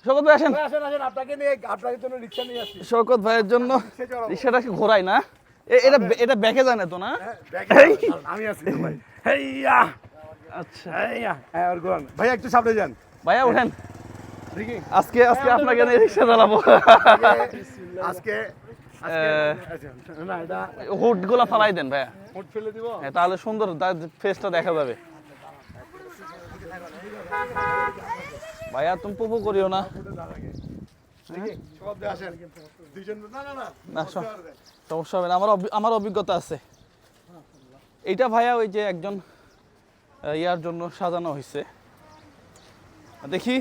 শওকত ভাই আসেন। আপনাকে জন্য রিক্সা নিয়ে আসছি। শওকত ভাইয়ের জন্য রিক্সাটা কি ঘোরায় না? এটা এটা ব্যাকে যায় না তো না? আমি আছি তো ভাই। হেইয়া আচ্ছা হেইয়া হ্যাঁ আর গোন ভাই একটু সামনে যান। ভাইয়া ওঠেন, দেখি আজকে আপনাকে নিয়ে রিক্সা চালাবো। আজকে না এটা হুডগুলো ফালাই দেন ভাইয়া, মোট ফেলে দিব। হ্যাঁ, তাহলে সুন্দর তার ফেসটা দেখা যাবে। ভাইয়া তুমি পুপু করিও না। দেখি সব দিয়ে আসেন দুইজন। না না না না সমস্যা হবে না, আমার অভিজ্ঞতা আছে। এইটা ভাইয়া ওই যে একজন ইয়ার জন্য সাজানো হয়েছে। দেখি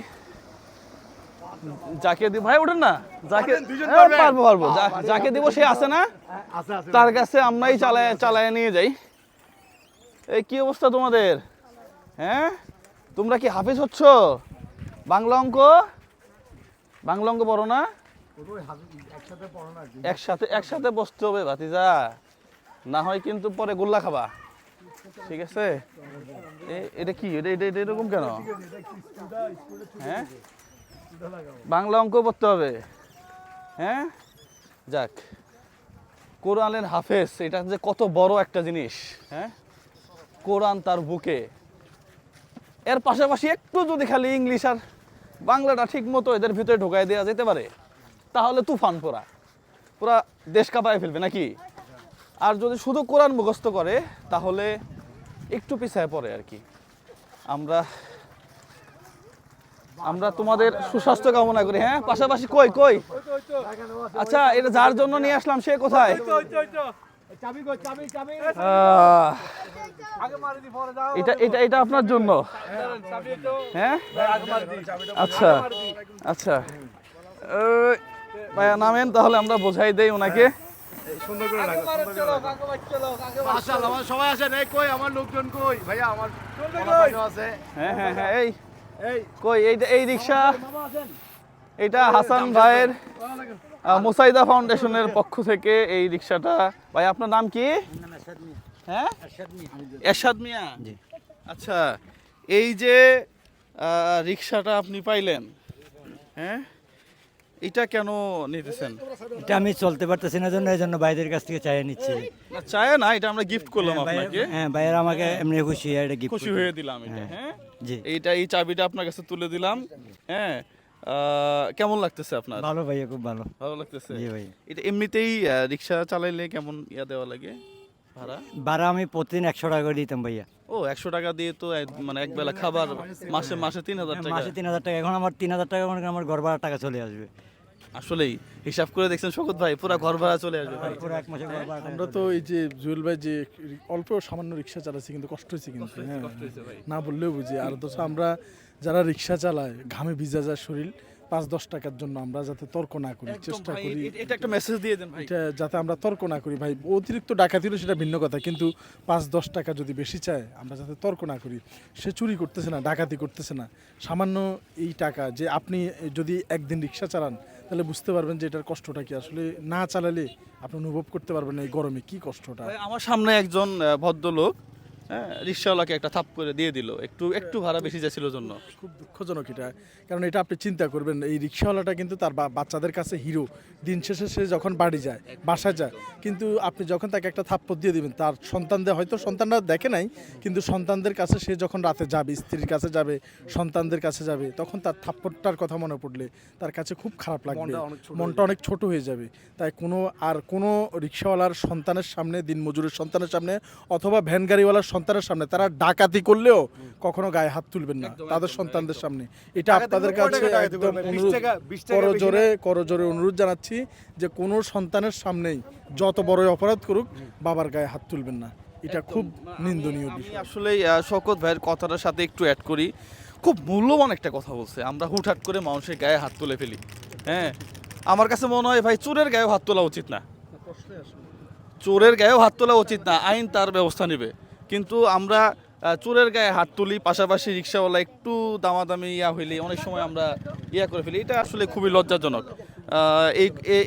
যাকে দিব ভাই ওঠেন না, যাকে পারবো যাকে দিব সে আছে না, আছে আছে তার কাছে আমরাই চালায় নিয়ে যাই। এই কি অবস্থা তোমাদের? হ্যাঁ তোমরা কি হাফেজ হচ্ছ? বাংলা অঙ্ক পড়ো না? একসাথে পড়ো না। একসাথে বসতে হবে ভাতিজা, না হয় কিন্তু পরে গোল্লা খাবা। ঠিক আছে? এটা কি এটা এরকম কেন? হ্যাঁ বাংলা অঙ্ক পড়তে হবে। হ্যাঁ যাক, কোরআনের হাফেজ এটা যে কত বড় একটা জিনিস। হ্যাঁ কোরআন তার বুকে, এর পাশাপাশি একটু যদি খালি ইংলিশ আর বাংলাটা ঠিক মতো এদের ভিতরে ঢোকায় দেওয়া যেতে পারে, তাহলে তুফান পুরা দেশ কাঁপায় ফেলবে নাকি। আর যদি শুধু কোরআন মুখস্থ করে তাহলে একটু পিছায় পড়ে আর কি। আমরা তোমাদের সুস্বাস্থ্য কামনা করি। হ্যাঁ পাশাপাশি কই আচ্ছা, এটা যার জন্য নিয়ে আসলাম সে কোথায়? এটা আপনার জন্য। হ্যাঁ আচ্ছা আচ্ছা ভাইয়া নামেন, তাহলে আমরা বোঝাই দেই ওনাকে। সুন্দর করে লাগো। মাশাআল্লাহ আমার সবাই আসেন। এই কই আমার লোকজন কই? ভাইয়া আমার কই আছে? হ্যাঁ এই এই কই এই রিক্সা, এটা হাসান ভাইয়ের মুসাইদা ফাউন্ডেশনের পক্ষ থেকে এই রিক্সাটা। ভাই আপনার নাম কি? হ্যাঁ এরশাদ মিয়া। আচ্ছা এই যে রিক্সাটা আপনি পাইলেন, হ্যাঁ এটা কেন নিতেছেন? এটা আমি চলতে পারতেছি না জন্য এই জন্য ভাইদের কাছ থেকে চাইয়ে নিচ্ছি। না চায় না, এটা আমরা গিফট করলাম আপনাকে। হ্যাঁ ভাইয়ের আমাকে এমনি খুশি, এটা গিফট খুশি হয়ে দিলাম এটা। হ্যাঁ জি এই চাবিটা আপনার কাছে তুলে দিলাম। হ্যাঁ কেমন লাগতেছে আপনার? ভালো ভাইয়া, খুব ভালো। ভালো লাগতেছে? জি ভাই। এটা এমনিতেই রিক্সা চালাইলে কেমন দেওয়া লাগে ভাড়া আমি প্রতিদিন 100 টাকা করে দিতাম ভাইয়া। ও 100 টাকা দিয়ে তো মানে এক বেলা খাবার, মাসে 3000 টাকা। মাসে 3000 টাকা, এখন আমার 3000 টাকা মনে করেন আমার ঘর ভাড়া টাকা চলে আসবে। আসলেই হিসাব করে দেখছেন শওকত ভাই, পুরো ঘর ভাড়া চলে আসবে ভাই। পুরো এক মাসে ঘর ভাড়া। আমরা তো এই যে জুয়েল ভাই যে অল্প সামান্য রিক্সা চালাচ্ছি, কিন্তু কষ্ট হয়েছে কিন্তু। হ্যাঁ না বললেও বুঝি। আর তো আমরা যারা রিক্সা চালায় ঘামে ভিজা যায় শরীর, 5-10 টাকার জন্য আমরা যাতে তর্ক না করি, চেষ্টা করি। এটা একটা মেসেজ দিয়ে দেন ভাই। এটা যাতে আমরা তর্ক না করি ভাই। অতিরিক্ত ডাকাতি হলে সেটা ভিন্ন কথা, কিন্তু 5-10 টাকা যদি বেশি চায় আমরা যাতে তর্ক না করি। সে চুরি করতেছে না, ডাকাতি করতেছে না, সামান্য এই টাকা যে আপনি যদি একদিন রিক্সা চালান তাহলে বুঝতে পারবেন যে এটার কষ্টটা কি। আসলে না চালালে আপনি অনুভব করতে পারবেন না এই গরমে কি কষ্টটা। ভাই আমার সামনে একজন ভদ্রলোক, হ্যাঁ রিক্সাওয়ালাকে একটা থাপ করে দিয়ে দিল, একটু ভাড়া বেশি যাচ্ছিল জন্য। খুব দুঃখজনক এটা, কারণ এটা আপনি চিন্তা করবেন এই রিক্সাওয়ালাটা কিন্তু তার বাচ্চাদের কাছে হিরো। দিন শেষে সে যখন বাড়ি যায়, বাসায় যায়, কিন্তু আপনি যখন তাকে একটা থাপ্পড় দিয়ে দিবেন, তার সন্তানদের হয়তো সন্তানরা দেখে নাই, কিন্তু সন্তানদের কাছে সে যখন রাতে যাবে, স্ত্রীর কাছে যাবে, সন্তানদের কাছে যাবে, তখন তার থাপ্পড়টার কথা মনে পড়লে তার কাছে খুব খারাপ লাগবে, মনটা অনেক ছোট হয়ে যাবে। তাই কোনো রিক্সাওয়ালার সন্তানের সামনে, দিনমজুরের সন্তানের সামনে অথবা ভ্যান গাড়িওয়ালার সন্তানের সামনে তারা ডাকাতি করলেও কখনো গায়ে হাত তুলবেন না তাদের সন্তানদের সামনে। এটা আপনাদের কাছে একদম করজোরে অনুরোধ জানাচ্ছি যে কোনো সন্তানের সামনেই যত বড় অপরাধ করুক বাবার গায়ে হাত তুলবেন না। এটা খুব নিন্দনীয় বিষয়। আসলে শওকত ভাইয়ের কথাটার সাথে একটু অ্যাড করি, খুব মূল্যবান একটা কথা বলছে। আমরা হুটহাট করে মানুষের গায়ে হাত তুলে ফেলি। হ্যাঁ আমার কাছে মনে হয় ভাই চোরের গায়েও হাত তোলা উচিত না, চোরের গায়েও হাত তোলা উচিত না, আইন তার ব্যবস্থা নেবে। কিন্তু আমরা চোরের গায়ে হাত তুলি, পাশাপাশি রিক্সাওয়ালা একটু দামাদামি হইলে অনেক সময় আমরা করে ফেলি। এটা আসলে খুবই লজ্জাজনক।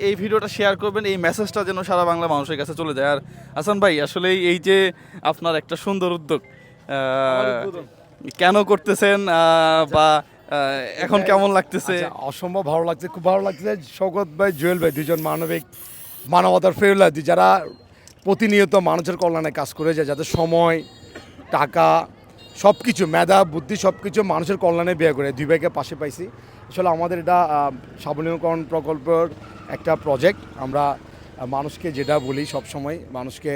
এই ভিডিওটা শেয়ার করবেন, এই মেসেজটা যেন সারা বাংলা মানুষের কাছে চলে যায়। আর হাসান ভাই আসলে এই যে আপনার একটা সুন্দর উদ্যোগ কেন করতেছেন বা এখন কেমন লাগতেছে? আচ্ছা, অসম্ভব ভালো লাগছে, খুব ভালো লাগছে। শওকত ভাই, জুয়েল ভাই, দুজন মানবতার ফেরুলাদি, যারা প্রতিনিয়ত মানুষের কল্যাণে কাজ করে যায়, যাদের সময়, টাকা, সব কিছু, মেধা, বুদ্ধি, সব কিছু মানুষের কল্যাণে ব্যয় করে। দুই ভাইকে পাশে পাইছি। আসলে আমাদের এটা সাবলীকরণ প্রকল্পের একটা প্রজেক্ট। আমরা মানুষকে যেটা বলি সব সময়, মানুষকে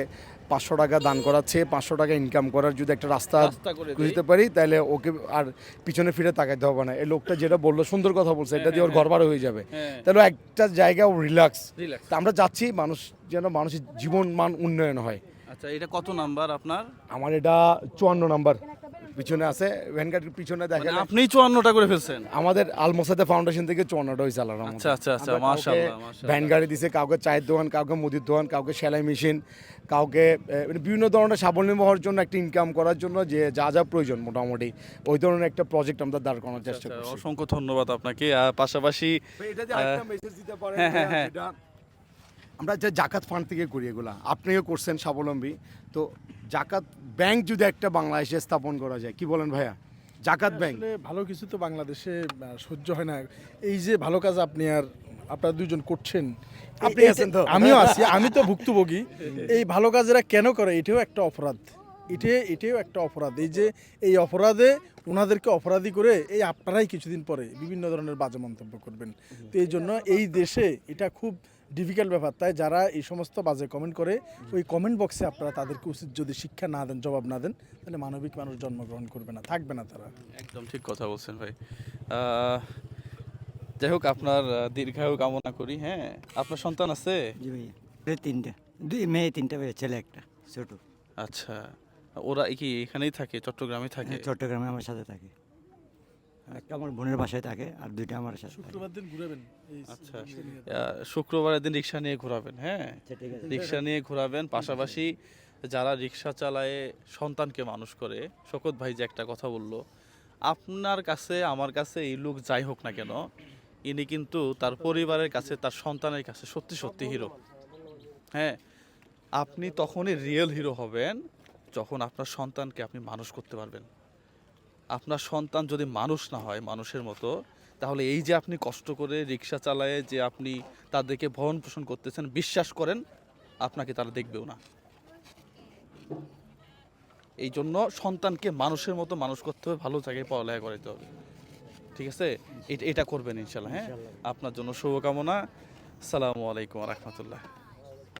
500 টাকা দান করাচ্ছে, 500 টাকা ইনকাম করার যদি একটা রাস্তা রাস্তা করে দেই। খুঁজতে পারি, তাহলে ওকে আর পিছনে ফিরে তাকাইতে হবে না। এই লোকটা যেটা বললো, সুন্দর কথা বলছে, এটা দিয়ে ওর ঘর ভাড়া হয়ে যাবে। হ্যাঁ। তাহলে একটা জায়গায় রিল্যাক্স। Relax। তা আমরা চাচ্ছি মানুষ যেন, মানুষের জীবন মান উন্নয়ন হয়। আচ্ছা, এটা কত নাম্বার আপনার? আমার এটা 54 নাম্বার পিছনে আছে, ভ্যানগার্ডের পিছনে দেখেন। মানে আপনি 54টা করে ফেলছেন? আমাদের আলমোসাদে ফাউন্ডেশন থেকে 54টা হয়েছে আল্লাহর রহমতে। আচ্ছা, আচ্ছা, আচ্ছা, মাশাআল্লাহ, মাশাআল্লাহ। ভ্যান গাড়ি দিছে, কাউকে চায়ের দোকান, কাউকে মুদির দোকান, কাউকে সেলাই মেশিন, কাউকে মানে বিভিন্ন ধরনের স্বাবলম্বী হওয়ার জন্য, একটা ইনকাম করার জন্য যে যা যা প্রয়োজন মোটামুটি ওই ধরনের একটা প্রজেক্ট আমরা দাঁড় করানোর চেষ্টা আচ্ছা, করছি। অসংখ্য ধন্যবাদ আপনাকে। আর পাশাপাশি এটা যে আরেকটা মেসেজ দিতে পারেন, হ্যাঁ, হ্যাঁ, হ্যাঁ। যেটা আমরা যে জাকাত ফান্ড থেকে করি, এগুলা আপনিও করছেন স্বাবলম্বী, তো জাকাত ব্যাংক যদি একটা বাংলাদেশে স্থাপন করা যায়, কি বলেন ভাইয়া? জাকাত ব্যাংক আসলে ভালো কিছু তো বাংলাদেশে সহ্য হয় না। এই যে ভালো কাজ আপনি আর আপনারা দুইজন করছেন, আপনি আছেন তো? আমিও আছি, আমি তো ভুক্তভোগী। এই ভালো কাজেরা কেন করে, এটাও একটা অপরাধ। এটাও একটা অপরাধ। এই যে এই অপরাধে ওনাদেরকে অপরাধী করে এই আপনারাই কিছুদিন পরে বিভিন্ন ধরনের বাজে মন্তব্য করবেন। তো এই জন্য এই দেশে এটা খুব ডিফিকাল্ট ব্যাপার। তাই যারা এই সমস্ত বাজে কমেন্ট করে, ওই কমেন্ট বক্সে আপনারা তাদেরকে উচিত যদি শিক্ষা না দেন, জবাব না দেন, তাহলে মানবিক মানুষ জন্মগ্রহণ করবে না, থাকবে না তারা। একদম ঠিক কথা বলছেন ভাই। যাই হোক, আপনার দীর্ঘায়ু কামনা করি। হ্যাঁ, আপনার সন্তান আছে? জি ভাইয়া, তিনটা, দুই মেয়ে, তিনটা ভাইয়া, ছেলে একটা ছোট। আচ্ছা, ওরা কি এখানেই থাকে, চট্টগ্রামে থাকে? চট্টগ্রামে আমার সাথে থাকে। একটা আমার বোনের বাসায় থাকে, আর দুইটা আমার সাথে থাকে। শুক্রবার দিন ঘুরাবেন এই আচ্ছা, শুক্রবারের দিন রিক্সা নিয়ে ঘোরাবেন। হ্যাঁ, আচ্ছা, ঠিক আছে। রিক্সা নিয়ে ঘোরাবেন। পাশাপাশি যারা রিক্সা চালায় সন্তানকে মানুষ করে, শওকত ভাই যে একটা কথা বললো, আপনার কাছে, আমার কাছে এই লোক যাই হোক না কেন, ইনি কিন্তু তার পরিবারের কাছে, তার সন্তানের কাছে সত্যি সত্যি হিরো। হ্যাঁ, আপনি তখনই রিয়েল হিরো হবেন যখন আপনার সন্তানকে আপনি মানুষ করতে পারবেন। আপনার সন্তান যদি মানুষ না হয় মানুষের মতো, তাহলে এই যে আপনি কষ্ট করে রিক্সা চালায় যে আপনি তাদেরকে ভরণ পোষণ করতেছেন, বিশ্বাস করেন আপনাকে তারা দেখবেও না। এই জন্য সন্তানকে মানুষের মতো মানুষ করতে হবে, ভালো জায়গায় পড়ালেখা করাতে হবে। ঠিক আছে, এটা করবেন ইনশাল্লাহ। হ্যাঁ, আপনার জন্য শুভকামনা। আসসালামু আলাইকুম ওয়া রাহমাতুল্লাহ।